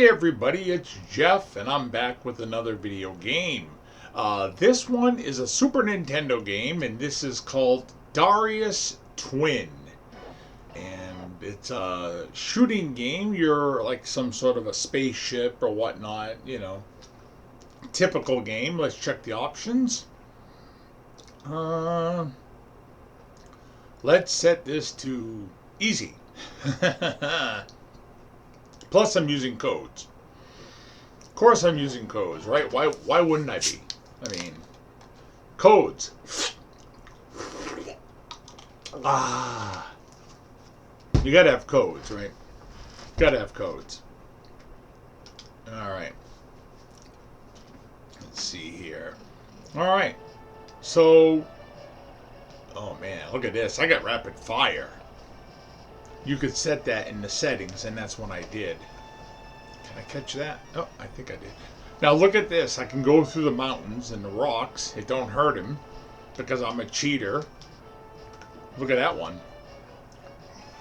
Hey everybody, it's Jeff, and I'm back with another video game. This one is a Super Nintendo game, and this is called Darius Twin. And it's a shooting game. You're like some sort of a spaceship or whatnot, you know. Typical game. Let's check the options. Let's set this to easy. Plus, I'm using codes. Of course, I'm using codes, right? Why wouldn't I be? I mean, codes. You gotta have codes, right? Gotta have codes. All right. Let's see here. All right. So, oh man, look at this. I got rapid fire. You could set that in the settings, and that's what I did. Can I catch that? Oh, I think I did. Now look at this. I can go through the mountains and the rocks. It don't hurt him because I'm a cheater. Look at that one.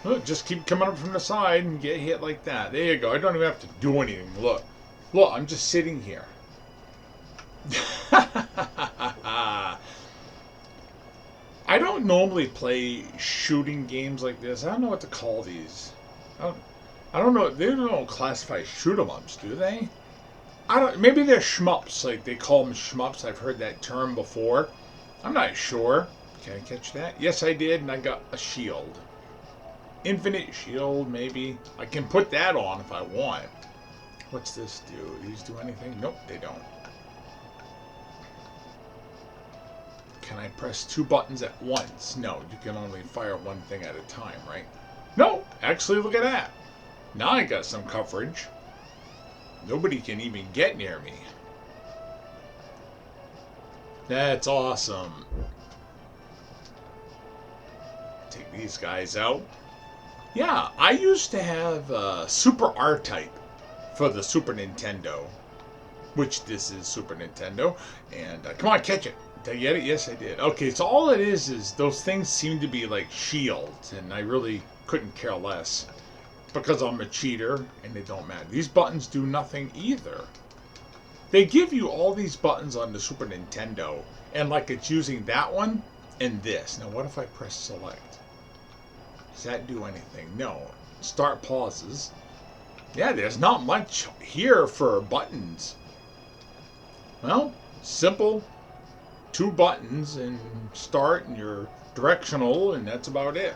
Look, just keep coming up from the side and get hit like that. There you go. I don't even have to do anything. Look. Look, I'm just sitting here. I don't normally play shooting games like this. I don't know what to call these. I don't know. They don't classify shoot 'em ups, do they? I don't. Maybe they're shmups. Like they call them shmups. I've heard that term before. I'm not sure. Can I catch that? Yes, I did, and I got a shield. Infinite shield, maybe. I can put that on if I want. What's this do? These do anything? Nope, they don't. Can I press two buttons at once? No, you can only fire one thing at a time, right? No, actually, look at that. Now I got some coverage. Nobody can even get near me. That's awesome. Take these guys out. Yeah, I used to have Super R-Type for the Super Nintendo, which this is Super Nintendo. And come on, catch it. Did I get it? Yes, I did. Okay, so all it is those things seem to be like shields, and I really couldn't care less because I'm a cheater and they don't matter. These buttons do nothing either. They give you all these buttons on the Super Nintendo, and like it's using that one and this. Now, what if I press select? Does that do anything? No. Start pauses. Yeah, there's not much here for buttons. Well, simple. Two buttons and start and you're directional, and that's about it.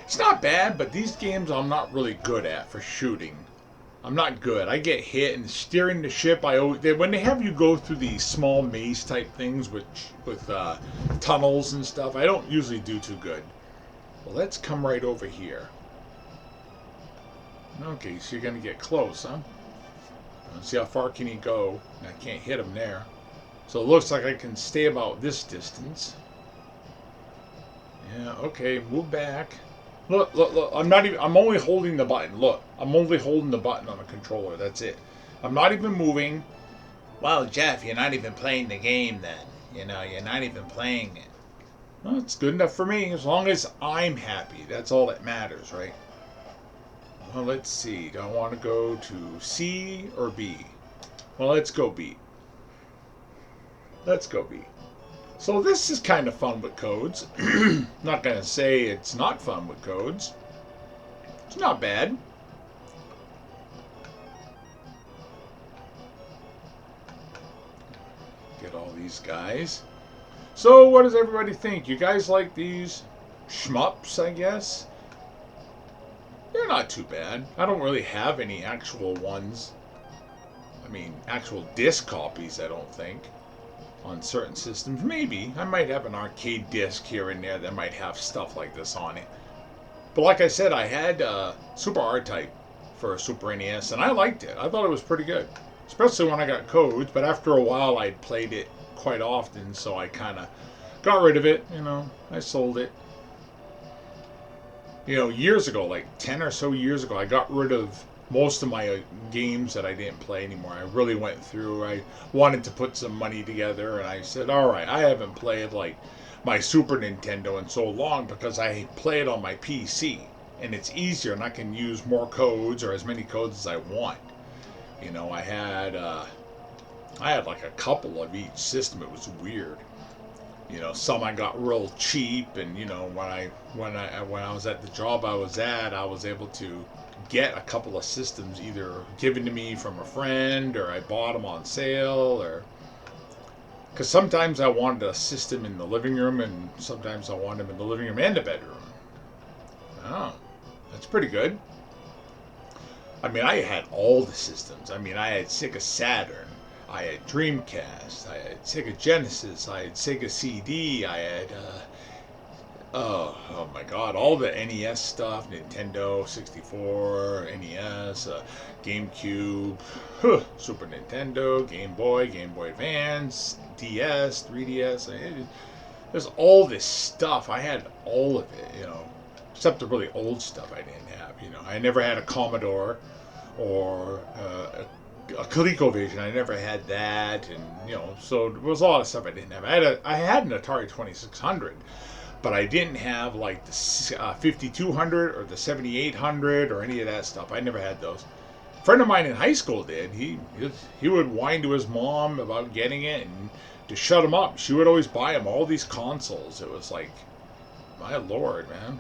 It's not bad, but these games I'm not really good at for shooting. I'm not good. I get hit, and steering the ship, when they have you go through these small maze type things with tunnels and stuff, I don't usually do too good. Well, let's come right over here. Okay, so you're gonna get close, huh? Let's see how far can he go. I can't hit him there. So it looks like I can stay about this distance. Yeah, okay, move back. Look, look, look. I'm only holding the button. Look, I'm only holding the button on the controller. That's it. I'm not even moving. Well, Jeff, you're not even playing the game then. You know, you're not even playing it. Well, it's good enough for me. As long as I'm happy. That's all that matters, right? Well, let's see. Do I want to go to C or B? Well, let's go B. Let's go B. So this is kind of fun with codes. Not going to say it's not fun with codes. It's not bad. Get all these guys. So what does everybody think? You guys like these shmups, I guess? They're not too bad. I don't really have any actual ones. I mean, actual disc copies, I don't think. On certain systems, maybe. I might have an arcade disc here and there that might have stuff like this on it. But like I said, I had Super R-Type for Super NES, and I liked it. I thought it was pretty good. Especially when I got codes, but after a while I'd played it quite often, so I kind of got rid of it, you know. I sold it. You know, years ago, like 10 or so years ago, I got rid of most of my games that I didn't play anymore. I really went through. I wanted to put some money together, and I said, all right, I haven't played like my Super Nintendo in so long because I play it on my PC. and it's easier, and I can use more codes or as many codes as I want. You know, I had like a couple of each system. It was weird. You know, some I got real cheap, and you know, when I was at the job I was at, I was able to get a couple of systems either given to me from a friend, or I bought them on sale, or because sometimes I wanted a system in the living room, and sometimes I wanted them in the living room and the bedroom. Oh, that's pretty good. I mean, I had all the systems. I mean, I had Sega Saturn, I had Dreamcast, I had Sega Genesis, I had Sega CD, I had, oh my God, all the NES stuff, Nintendo 64, NES, GameCube, Super Nintendo, Game Boy Advance, DS, 3DS. There's all this stuff. I had all of it, you know, except the really old stuff I didn't have. You know, I never had a Commodore or a ColecoVision. I never had that, and you know, so there was a lot of stuff I didn't have. I had an Atari 2600, but I didn't have like the 5200 or the 7800 or any of that stuff. I never had those. A friend of mine in high school did. He would whine to his mom about getting it, and to shut him up, she would always buy him all these consoles. It was like, my lord, man.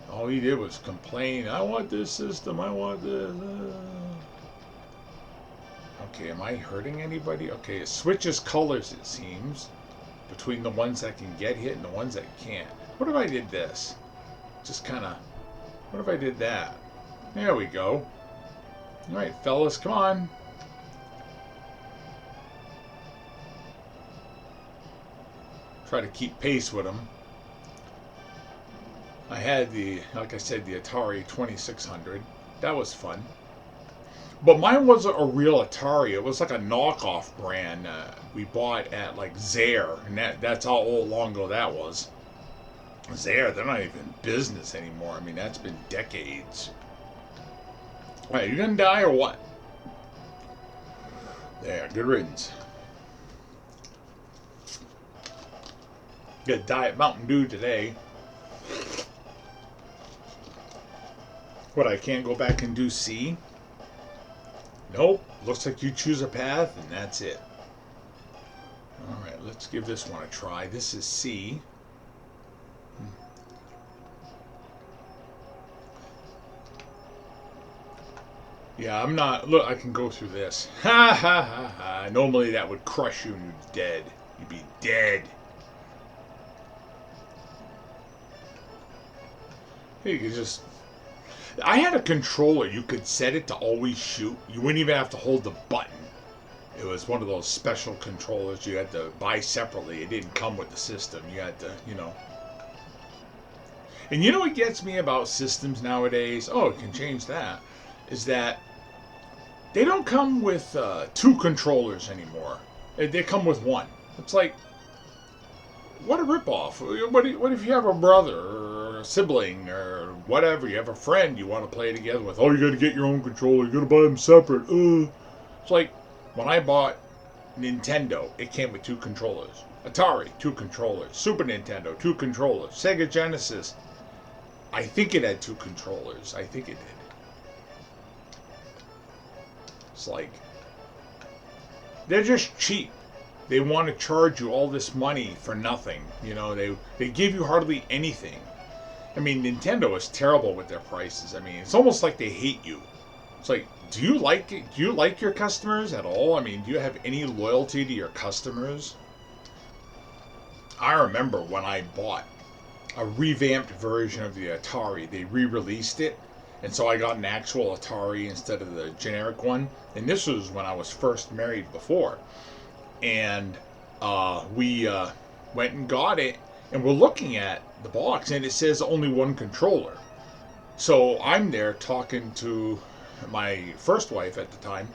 All he did was complain. I want this system. I want this. Okay, am I hurting anybody? Okay, it switches colors, it seems, between the ones that can get hit and the ones that can't. What if I did this? Just kind of... What if I did that? There we go. Alright, fellas, come on. Try to keep pace with them. I had like I said, the Atari 2600. That was fun. But mine wasn't a real Atari. It was like a knockoff brand we bought at like Zare, and that's how long ago that was. Zare, they're not even in business anymore. I mean, that's been decades. All right, you gonna die or what? There, good riddance. Get Diet Mountain Dew today. What, I can't go back and do C? Nope. Looks like you choose a path, and that's it. Alright, let's give this one a try. This is C. Yeah, I'm not... Look, I can go through this. Ha ha ha ha. Normally that would crush you and you'd be dead. You'd be dead. You could just... I had a controller. You could set it to always shoot. You wouldn't even have to hold the button. It was one of those special controllers you had to buy separately. It didn't come with the system. You had to, you know. And you know what gets me about systems nowadays? Oh, it can change that. Is that they don't come with 2 controllers anymore. They come with 1. It's like, what a ripoff. What if you have a brother or a sibling or whatever, you have a friend you want to play together with? Oh, you got to get your own controller. You got to buy them separate. It's like when I bought Nintendo, it came with 2 controllers. Atari, 2 controllers. Super Nintendo, 2 controllers. Sega Genesis, I think it had 2 controllers. I think it did. It's like, they're just cheap. They want to charge you all this money for nothing. You know, they give you hardly anything. I mean, Nintendo is terrible with their prices. I mean, it's almost like they hate you. It's like, do you like it? Do you like your customers at all? I mean, do you have any loyalty to your customers? I remember when I bought a revamped version of the Atari. They re-released it, and so I got an actual Atari instead of the generic one. And this was when I was first married before. And we went and got it, and we're looking at the box, and it says only 1 controller. So I'm there talking to my first wife at the time,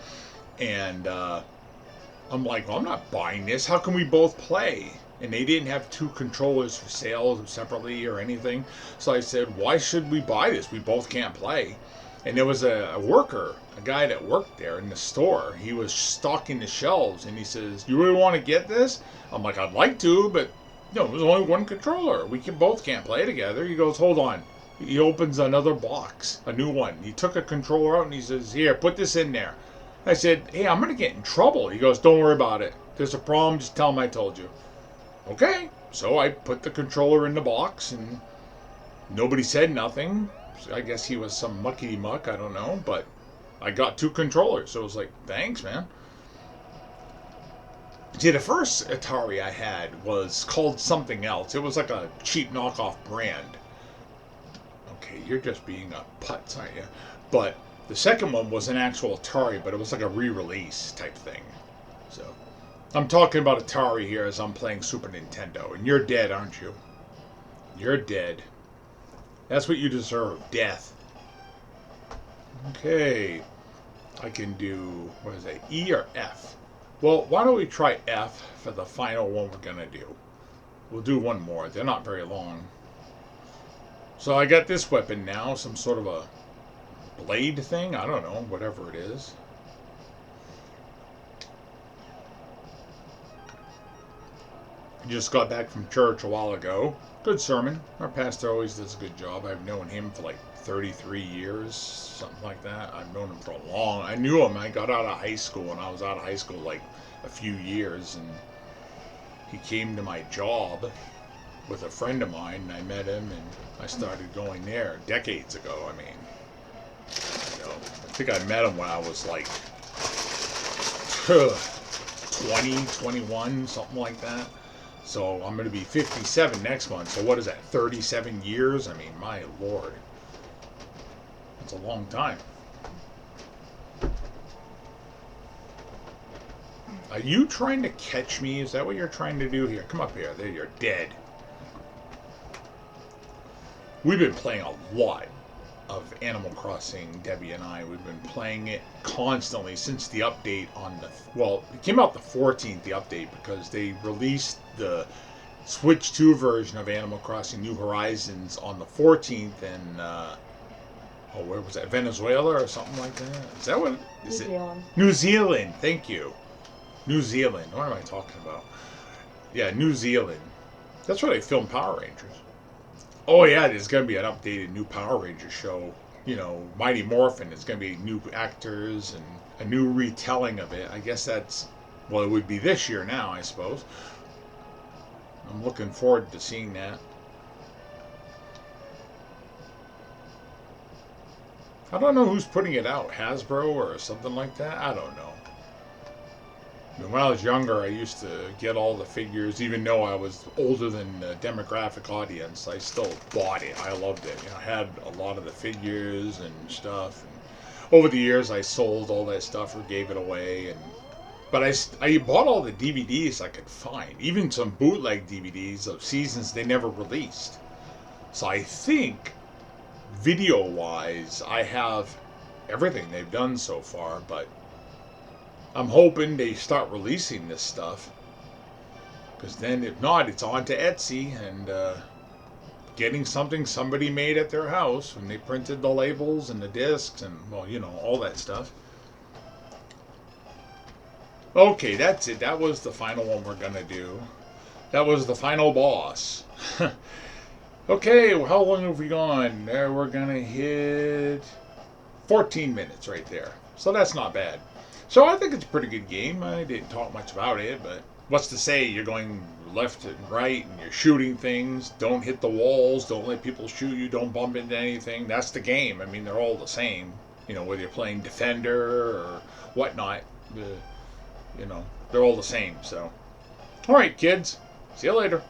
and I'm like, well, I'm not buying this. How can we both play? And they didn't have 2 controllers for sale separately or anything. So I said, why should we buy this? We both can't play. And there was a worker, a guy that worked there in the store. He was stocking the shelves, and he says, you really want to get this? I'm like, I'd like to, but no, there's only 1 controller. We both can't play together. He goes, hold on. He opens another box, a new one. He took a controller out and he says, "Here, put this in there." I said, "Hey, I'm going to get in trouble." He goes, "Don't worry about it. If there's a problem, just tell him I told you." Okay. So I put the controller in the box and nobody said nothing. I guess he was some muckety muck, I don't know, but I got 2 controllers. So I was like, thanks, man. See, the first Atari I had was called something else. It was like a cheap knockoff brand. Okay, you're just being a putz, aren't you? But the second one was an actual Atari, but it was like a re-release type thing. So I'm talking about Atari here as I'm playing Super Nintendo. And you're dead, aren't you? You're dead. That's what you deserve. Death. Okay. I can do, what is it, E or F? Well, why don't we try F for the final one we're going to do. We'll do one more. They're not very long. So I got this weapon now. Some sort of a blade thing. I don't know. Whatever it is. Just got back from church a while ago. Good sermon. Our pastor always does a good job. I've known him for like 33 years, something like that. I've known him for a long. I knew him. I got out of high school, and I was out of high school like a few years, and he came to my job with a friend of mine, and I met him, and I started going there decades ago. I mean, you know, I think I met him when I was like 20, 21, something like that. So I'm going to be 57 next month. So what is that, 37 years? I mean, my Lord. That's a long time. Are you trying to catch me? Is that what you're trying to do here? Come up here. There, you're dead. We've been playing a lot of Animal Crossing, Debbie and I. We've been playing it constantly since the update on the... Well, it came out the 14th, the update, because they released the Switch 2 version of Animal Crossing New Horizons on the 14th in... oh, where was that? Venezuela or something like that? Is that what... Is New Zealand. New Zealand. Thank you. New Zealand. What am I talking about? Yeah, New Zealand. That's where they filmed Power Rangers. Oh yeah, there's going to be an updated new Power Rangers show. You know, Mighty Morphin. There's going to be new actors and a new retelling of it. I guess that's... Well, it would be this year now, I suppose. I'm looking forward to seeing that. I don't know who's putting it out. Hasbro or something like that? I don't know. When I was younger, I used to get all the figures, even though I was older than the demographic audience. I still bought it. I loved it. You know, I had a lot of the figures and stuff. And over the years, I sold all that stuff or gave it away. But I bought all the DVDs I could find, even some bootleg DVDs of seasons they never released. So I think, video-wise, I have everything they've done so far, but I'm hoping they start releasing this stuff, because then if not, it's on to Etsy and getting something somebody made at their house when they printed the labels and the discs and, well, you know, all that stuff. Okay, that's it. That was the final one we're gonna do. That was the final boss. Okay, well, how long have we gone? There, we're gonna hit 14 minutes right there. So that's not bad. So I think it's a pretty good game. I didn't talk much about it, but what's to say? You're going left and right, and you're shooting things. Don't hit the walls. Don't let people shoot you. Don't bump into anything. That's the game. I mean, they're all the same. You know, whether you're playing Defender or whatnot, you know, they're all the same. So, all right, kids. See you later.